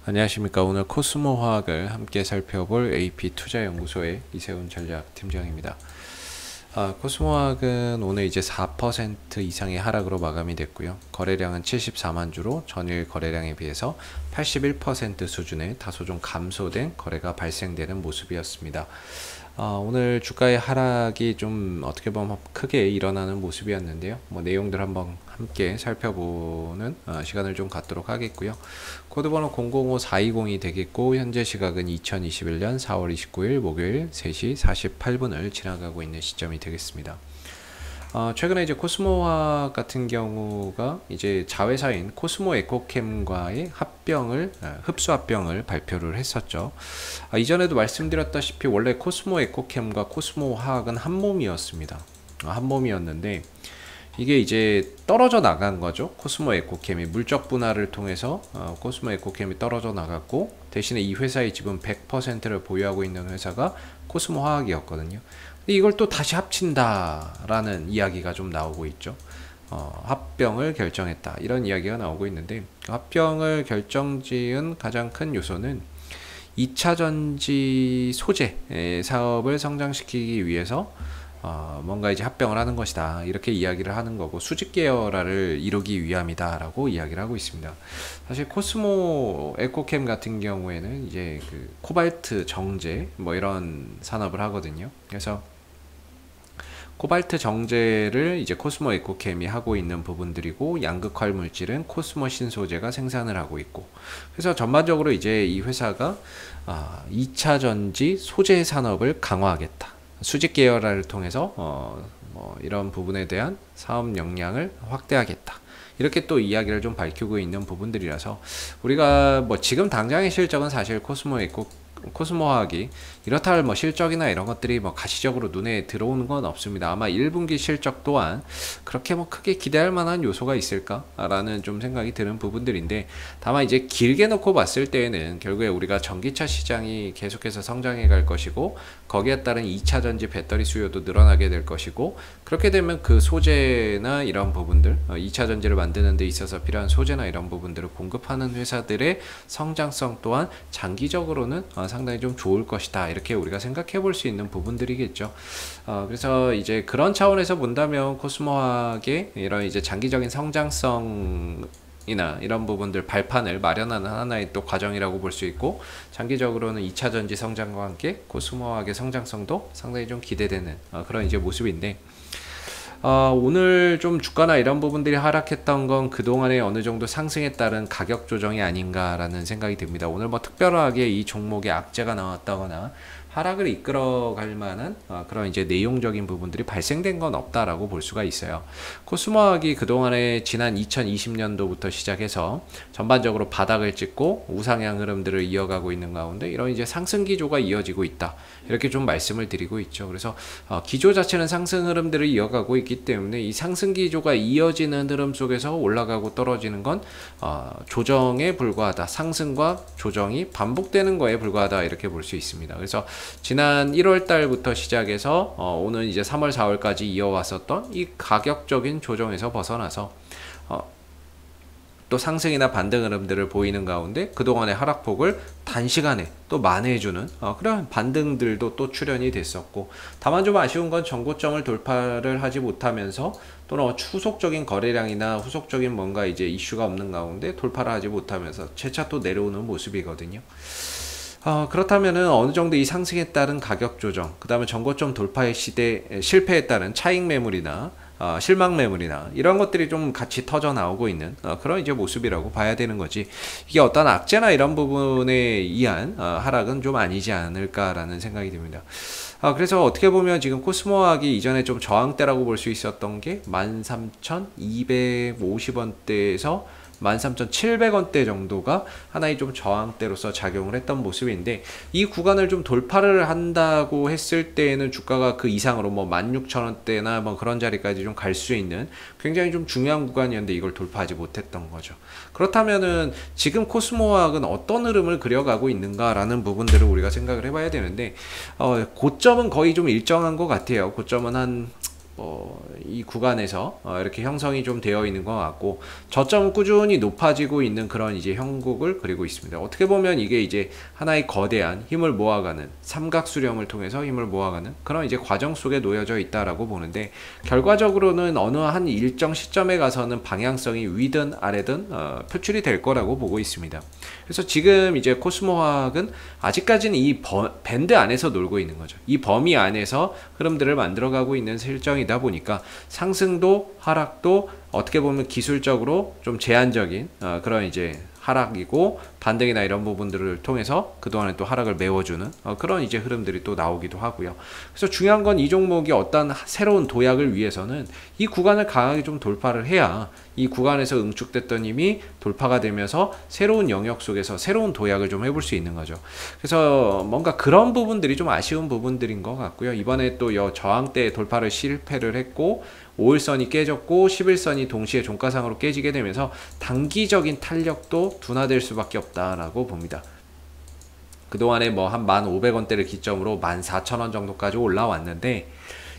안녕하십니까. 오늘 코스모화학을 함께 살펴볼 AP투자연구소의 이세훈 전략팀장입니다. 코스모화학은 오늘 이제 4% 이상의 하락으로 마감이 됐고요. 거래량은 74만 주로 전일 거래량에 비해서 81% 수준의 다소 좀 감소된 거래가 발생되는 모습이었습니다. 오늘 주가의 하락이 좀 어떻게 보면 크게 일어나는 모습이었는데요. 내용들 한번 함께 살펴보는 시간을 좀 갖도록 하겠고요. 코드번호 005420이 되겠고, 현재 시각은 2021년 4월 29일 목요일 3시 48분을 지나가고 있는 시점이 되겠습니다. 최근에 이제 코스모화학 같은 경우가 이제 자회사인 코스모 에코캠과의 흡수 합병을 발표를 했었죠. 이전에도 말씀드렸다시피 원래 코스모 에코캠과 코스모 화학은 한 몸이었습니다. 한 몸이었는데 이게 이제 떨어져 나간 거죠. 코스모 에코캠이 물적 분할을 통해서 코스모 에코캠이 떨어져 나갔고, 대신에 이 회사의 지분 100%를 보유하고 있는 회사가 코스모 화학이었거든요. 이걸 또 다시 합친다라는 이야기가 좀 나오고 있죠. 합병을 결정했다, 이런 이야기가 나오고 있는데, 그 합병을 결정지은 가장 큰 요소는 2차전지 소재 사업을 성장시키기 위해서 뭔가 이제 합병을 하는 것이다, 이렇게 이야기를 하는 거고, 수직 계열화를 이루기 위함이다 라고 이야기를 하고 있습니다. 사실 코스모 에코캠 같은 경우에는 이제 그 코발트 정제 이런 산업을 하거든요. 그래서 코발트 정제를 이제 코스모 에코캠이 하고 있는 부분들이고, 양극활 물질은 코스모 신소재가 생산을 하고 있고, 그래서 전반적으로 이제 이 회사가 2차 전지 소재 산업을 강화하겠다, 수직 계열화를 통해서 이런 부분에 대한 사업 역량을 확대하겠다, 이렇게 또 이야기를 좀 밝히고 있는 부분들이라서, 우리가 지금 당장의 실적은 사실 코스모화학이 이렇다 할 실적이나 이런 것들이 가시적으로 눈에 들어오는 건 없습니다. 아마 1분기 실적 또한 그렇게 크게 기대할 만한 요소가 있을까라는 좀 생각이 드는 부분들인데, 다만 이제 길게 놓고 봤을 때에는 결국에 우리가 전기차 시장이 계속해서 성장해 갈 것이고, 거기에 따른 2차 전지 배터리 수요도 늘어나게 될 것이고, 그렇게 되면 그 소재나 이런 부분들, 2차 전지를 만드는 데 있어서 필요한 소재나 이런 부분들을 공급하는 회사들의 성장성 또한 장기적으로는 상당히 좀 좋을 것이다, 이렇게 우리가 생각해 볼 수 있는 부분들이겠죠. 그래서 이제 그런 차원에서 본다면 코스모학의 이런 이제 장기적인 성장성 이나 이런 부분들 발판을 마련하는 하나의 또 과정이라고 볼 수 있고, 장기적으로는 2차 전지 성장과 함께 코스모학의 성장성도 상당히 좀 기대되는 그런 이제 모습인데, 오늘 좀 주가나 이런 부분들이 하락했던 건 그동안에 어느 정도 상승에 따른 가격 조정이 아닌가라는 생각이 듭니다. 오늘 특별하게 이 종목에 악재가 나왔다거나 하락을 이끌어갈 만한 그런 이제 내용적인 부분들이 발생된 건 없다라고 볼 수가 있어요. 코스모학이 그동안에 지난 2020년도부터 시작해서 전반적으로 바닥을 찍고 우상향 흐름들을 이어가고 있는 가운데 이런 이제 상승 기조가 이어지고 있다, 이렇게 좀 말씀을 드리고 있죠. 그래서 기조 자체는 상승 흐름들을 이어가고 있기 때문에 이 상승 기조가 이어지는 흐름 속에서 올라가고 떨어지는 건 조정에 불과하다, 상승과 조정이 반복되는 거에 불과하다, 이렇게 볼 수 있습니다. 그래서 지난 1월 달부터 시작해서 오늘 이제 3월 4월까지 이어왔었던 이 가격적인 조정에서 벗어나서 또 상승이나 반등 흐름들을 보이는 가운데 그동안의 하락폭을 단시간에 또 만회해주는 그런 반등들도 또 출현이 됐었고, 다만 좀 아쉬운 건 전고점을 돌파를 하지 못하면서, 또는 후속적인 거래량이나 후속적인 뭔가 이제 이슈가 없는 가운데 돌파를 하지 못하면서 재차 또 내려오는 모습이거든요. 그렇다면은 어느 정도 이 상승에 따른 가격 조정, 그 다음에 전고점 돌파의 실패에 따른 차익 매물이나 실망 매물이나 이런 것들이 좀 같이 터져 나오고 있는 그런 이제 모습이라고 봐야 되는 거지, 이게 어떤 악재나 이런 부분에 의한 하락은 좀 아니지 않을까라는 생각이 듭니다. 그래서 어떻게 보면 지금 코스모학이 이전에 좀 저항대라고 볼 수 있었던 게 13,250원대에서 13,700원대 정도가 하나의 좀 저항대로서 작용을 했던 모습인데, 이 구간을 좀 돌파를 한다고 했을 때에는 주가가 그 이상으로 16,000원대나 그런 자리까지 좀 갈 수 있는 굉장히 좀 중요한 구간이었는데 이걸 돌파하지 못했던 거죠. 그렇다면은 지금 코스모학은 어떤 흐름을 그려가고 있는가라는 부분들을 우리가 생각을 해봐야 되는데, 고점은 거의 좀 일정한 것 같아요. 고점은 한 이 구간에서 이렇게 형성이 좀 되어 있는 것 같고, 저점은 꾸준히 높아지고 있는 그런 이제 형국을 그리고 있습니다. 어떻게 보면 이게 이제 하나의 거대한 힘을 모아가는, 삼각수렴을 통해서 힘을 모아가는 그런 이제 과정 속에 놓여져 있다라고 보는데, 결과적으로는 어느 한 일정 시점에 가서는 방향성이 위든 아래든 표출이 될 거라고 보고 있습니다. 그래서 지금 이제 코스모화학은 아직까지는 이 밴드 안에서 놀고 있는 거죠. 이 범위 안에서 흐름들을 만들어가고 있는 실정이다 보니까 상승도 하락도 어떻게 보면 기술적으로 좀 제한적인 그런 이제 하락이고, 반등이나 이런 부분들을 통해서 그동안에 또 하락을 메워주는 그런 이제 흐름들이 또 나오기도 하고요. 그래서 중요한 건 이 종목이 어떤 새로운 도약을 위해서는 이 구간을 강하게 좀 돌파를 해야 이 구간에서 응축됐던 힘이 돌파가 되면서 새로운 영역 속에서 새로운 도약을 좀 해볼 수 있는 거죠. 그래서 뭔가 그런 부분들이 좀 아쉬운 부분들인 것 같고요. 이번에 또 저항대 돌파를 실패를 했고, 5일선이 깨졌고 11선이 동시에 종가상으로 깨지게 되면서 단기적인 탄력도 둔화될 수밖에 없다라고 봅니다. 그동안에 뭐 한 1,500원대를 기점으로 14,000원 정도까지 올라왔는데,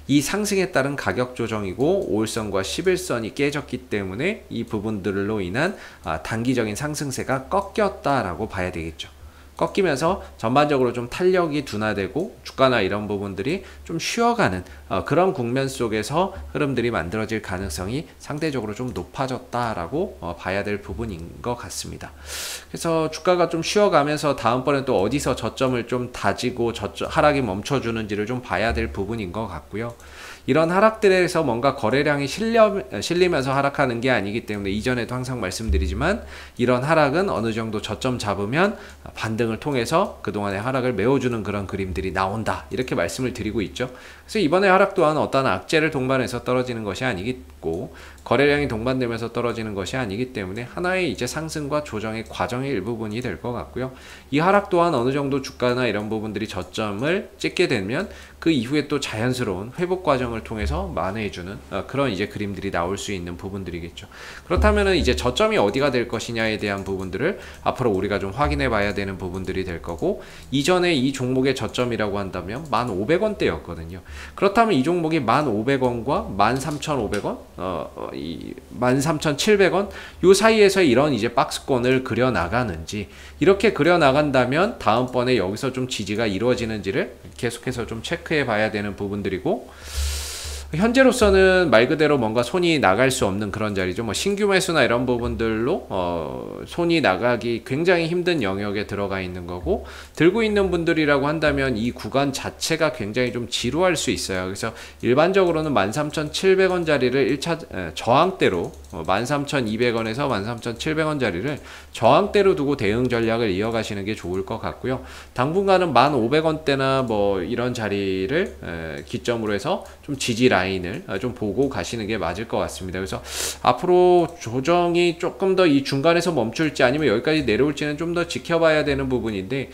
이 상승에 따른 가격 조정이고 5일선과 11선이 깨졌기 때문에 이 부분들로 인한 단기적인 상승세가 꺾였다라고 봐야 되겠죠. 꺾이면서 전반적으로 좀 탄력이 둔화되고 주가나 이런 부분들이 좀 쉬어가는 그런 국면 속에서 흐름들이 만들어질 가능성이 상대적으로 좀 높아졌다라고 봐야 될 부분인 것 같습니다. 그래서 주가가 좀 쉬어가면서 다음번에 또 어디서 저점을 좀 다지고 하락이 멈춰주는지를 좀 봐야 될 부분인 것 같고요. 이런 하락들에서 뭔가 거래량이 실리면서 하락하는 게 아니기 때문에, 이전에도 항상 말씀드리지만 이런 하락은 어느 정도 저점 잡으면 반등을 통해서 그동안의 하락을 메워주는 그런 그림들이 나온다, 이렇게 말씀을 드리고 있죠. 그래서 이번에 하락 또한 어떤 악재를 동반해서 떨어지는 것이 아니고, 거래량이 동반되면서 떨어지는 것이 아니기 때문에 하나의 이제 상승과 조정의 과정의 일부분이 될 것 같고요. 이 하락 또한 어느 정도 주가나 이런 부분들이 저점을 찍게 되면 그 이후에 또 자연스러운 회복 과정을 통해서 만회해주는 그런 이제 그림들이 나올 수 있는 부분들이겠죠. 그렇다면은 이제 저점이 어디가 될 것이냐에 대한 부분들을 앞으로 우리가 좀 확인해 봐야 되는 부분들이 될 거고, 이전에 이 종목의 저점이라고 한다면 1,500원대였거든요. 그렇다면 이 종목이 1,500원과 13,500원, 13,700원 요 사이에서 이런 이제 박스권을 그려 나가는지, 이렇게 그려 나간다면 다음번에 여기서 좀 지지가 이루어지는지를 계속해서 좀 체크해 봐야 되는 부분들이고, 현재로서는 말 그대로 뭔가 손이 나갈 수 없는 그런 자리죠. 뭐 신규 매수나 이런 부분들로 손이 나가기 굉장히 힘든 영역에 들어가 있는 거고, 들고 있는 분들이라고 한다면 이 구간 자체가 굉장히 좀 지루할 수 있어요. 그래서 일반적으로는 13,700원 자리를 1차 저항대로 13,200원에서 13,700원 자리를 저항대로 두고 대응 전략을 이어가시는 게 좋을 것 같고요. 당분간은 1,500원대나 뭐 이런 자리를 기점으로 해서 좀 지지 라인을 좀 보고 가시는 게 맞을 것 같습니다. 그래서 앞으로 조정이 조금 더 이 중간에서 멈출지 아니면 여기까지 내려올지는 좀 더 지켜봐야 되는 부분인데,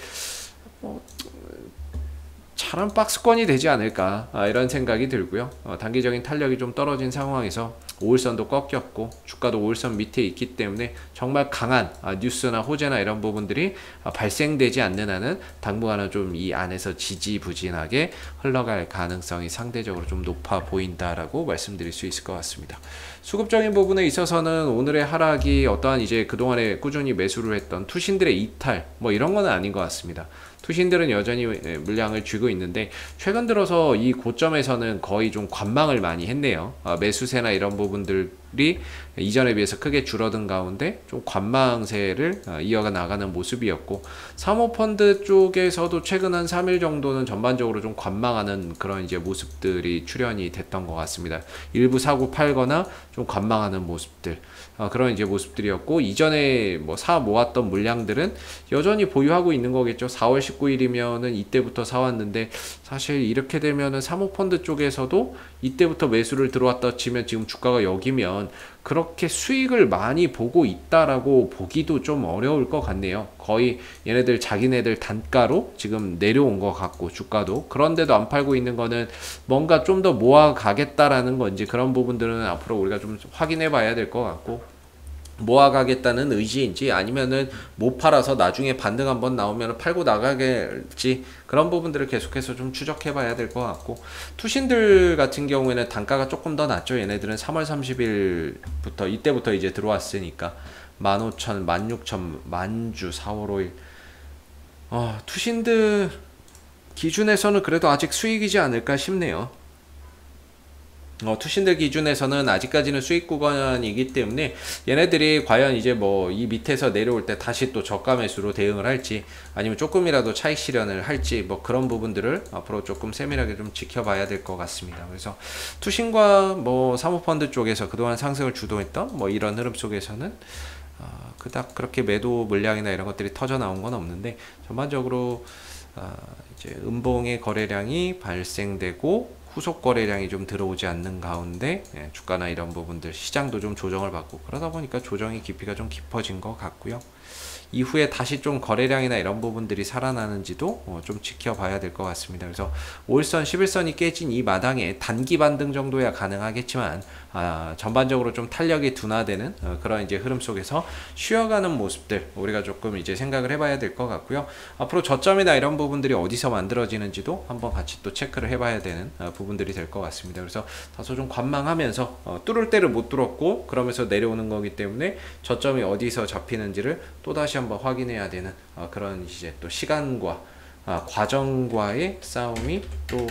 잘한 박스권이 되지 않을까 이런 생각이 들고요. 단기적인 탄력이 좀 떨어진 상황에서 5일선도 꺾였고 주가도 5일선 밑에 있기 때문에 정말 강한 뉴스나 호재나 이런 부분들이 발생되지 않는 한은 당분간은 좀 이 안에서 지지부진하게 흘러갈 가능성이 상대적으로 좀 높아 보인다라고 말씀드릴 수 있을 것 같습니다. 수급적인 부분에 있어서는 오늘의 하락이 어떠한 이제 그동안에 꾸준히 매수를 했던 투신들의 이탈 뭐 이런 건 아닌 것 같습니다. 투신들은 여전히 물량을 쥐고 있는데, 최근 들어서 이 고점에서는 거의 좀 관망을 많이 했네요. 매수세나 이런 부분들이 이전에 비해서 크게 줄어든 가운데 좀 관망세를 이어가 나가는 모습이었고, 사모펀드 쪽에서도 최근 한 3일 정도는 전반적으로 좀 관망하는 그런 이제 모습들이 출현이 됐던 것 같습니다. 일부 사고 팔거나 좀 관망하는 모습들, 그런 이제 모습들이었고, 이전에 뭐 사 모았던 물량들은 여전히 보유하고 있는 거겠죠. 4월 19일이면은 이때부터 사왔는데, 사실 이렇게 되면은 사모펀드 쪽에서도 이때부터 매수를 들어왔다 치면 지금 주가가 여기면 그렇게 수익을 많이 보고 있다라고 보기도 좀 어려울 것 같네요. 거의 얘네들 자기네들 단가로 지금 내려온 것 같고, 주가도 그런데도 안 팔고 있는 거는 뭔가 좀 더 모아 가겠다라는 건지, 그런 부분들은 앞으로 우리가 좀 확인해 봐야 될 것 같고, 모아가겠다는 의지인지 아니면은 못 팔아서 나중에 반등 한번 나오면 팔고 나가겠지, 그런 부분들을 계속해서 좀 추적해 봐야 될 것 같고, 투신들 같은 경우에는 단가가 조금 더 낮죠. 얘네들은 3월 30일부터 이때부터 이제 들어왔으니까 15,000, 16,000, 만주 4월 5일. 투신들 기준에서는 그래도 아직 수익이지 않을까 싶네요. 투신들 기준에서는 아직까지는 수익 구간이기 때문에 얘네들이 과연 이제 뭐 이 밑에서 내려올 때 다시 또 저가 매수로 대응을 할지 아니면 조금이라도 차익 실현을 할지 뭐 그런 부분들을 앞으로 조금 세밀하게 좀 지켜봐야 될 것 같습니다. 그래서 투신과 뭐 사모펀드 쪽에서 그동안 상승을 주도했던 뭐 이런 흐름 속에서는 그닥 그렇게 매도 물량이나 이런 것들이 터져 나온 건 없는데, 전반적으로 이제 음봉의 거래량이 발생되고 후속 거래량이 좀 들어오지 않는 가운데 주가나 이런 부분들 시장도 좀 조정을 받고, 그러다 보니까 조정의 깊이가 좀 깊어진 것 같고요. 이후에 다시 좀 거래량이나 이런 부분들이 살아나는지도 좀 지켜봐야 될 것 같습니다. 그래서 5일선, 11선이 깨진 이 마당에 단기 반등 정도야 가능하겠지만 전반적으로 좀 탄력이 둔화되는 그런 이제 흐름 속에서 쉬어가는 모습들 우리가 조금 이제 생각을 해봐야 될 것 같고요. 앞으로 저점이나 이런 부분들이 어디서 만들어지는지도 한번 같이 또 체크를 해봐야 되는 부분들이 될 것 같습니다. 그래서 다소 좀 관망하면서 뚫을 때를 못 뚫었고 그러면서 내려오는 거기 때문에 저점이 어디서 잡히는지를 또 다시 한번 확인해야 되는 그런 이제 또 시간과 과정과의 싸움이 또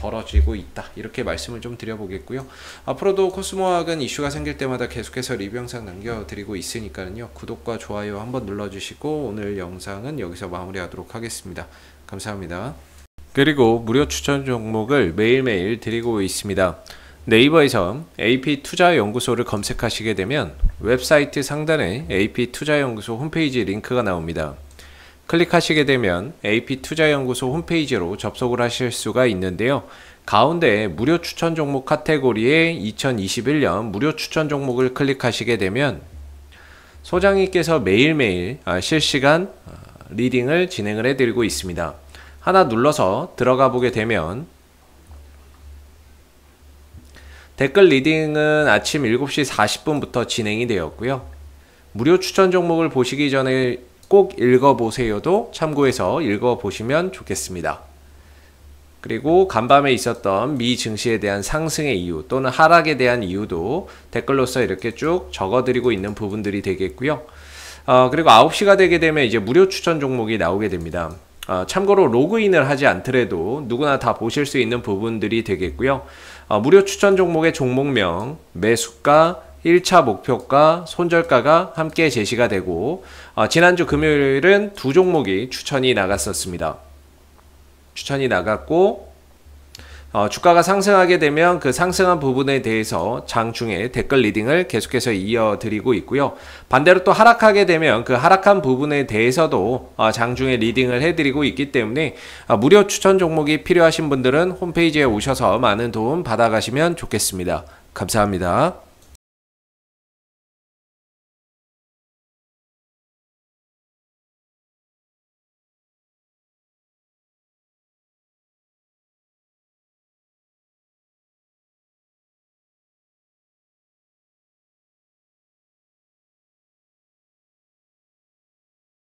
벌어지고 있다, 이렇게 말씀을 좀 드려보겠고요. 앞으로도 코스모학은 이슈가 생길 때마다 계속해서 리뷰 영상 남겨드리고 있으니까요, 구독과 좋아요 한번 눌러주시고 오늘 영상은 여기서 마무리하도록 하겠습니다. 감사합니다. 그리고 무료 추천 종목을 매일매일 드리고 있습니다. 네이버에서 AP투자연구소를 검색하시게 되면 웹사이트 상단에 AP투자연구소 홈페이지 링크가 나옵니다. 클릭하시게 되면 AP투자연구소 홈페이지로 접속을 하실 수가 있는데요. 가운데 무료 추천 종목 카테고리에 2021년 무료 추천 종목을 클릭하시게 되면 소장님께서 매일매일 실시간 리딩을 진행을 해드리고 있습니다. 하나 눌러서 들어가 보게 되면 댓글 리딩은 아침 7시 40분부터 진행이 되었고요. 무료 추천 종목을 보시기 전에 꼭 읽어보세요도 참고해서 읽어보시면 좋겠습니다. 그리고 간밤에 있었던 미 증시에 대한 상승의 이유 또는 하락에 대한 이유도 댓글로서 이렇게 쭉 적어드리고 있는 부분들이 되겠고요. 그리고 9시가 되게 되면 이제 무료 추천 종목이 나오게 됩니다. 참고로 로그인을 하지 않더라도 누구나 다 보실 수 있는 부분들이 되겠고요. 무료 추천 종목의 종목명, 매수가, 1차 목표가, 손절가가 함께 제시가 되고 지난주 금요일은 두 종목이 추천이 나갔었습니다. 추천이 나갔고 주가가 상승하게 되면 그 상승한 부분에 대해서 장중에 댓글 리딩을 계속해서 이어드리고 있고요. 반대로 또 하락하게 되면 그 하락한 부분에 대해서도 장중에 리딩을 해드리고 있기 때문에 무료 추천 종목이 필요하신 분들은 홈페이지에 오셔서 많은 도움 받아가시면 좋겠습니다. 감사합니다.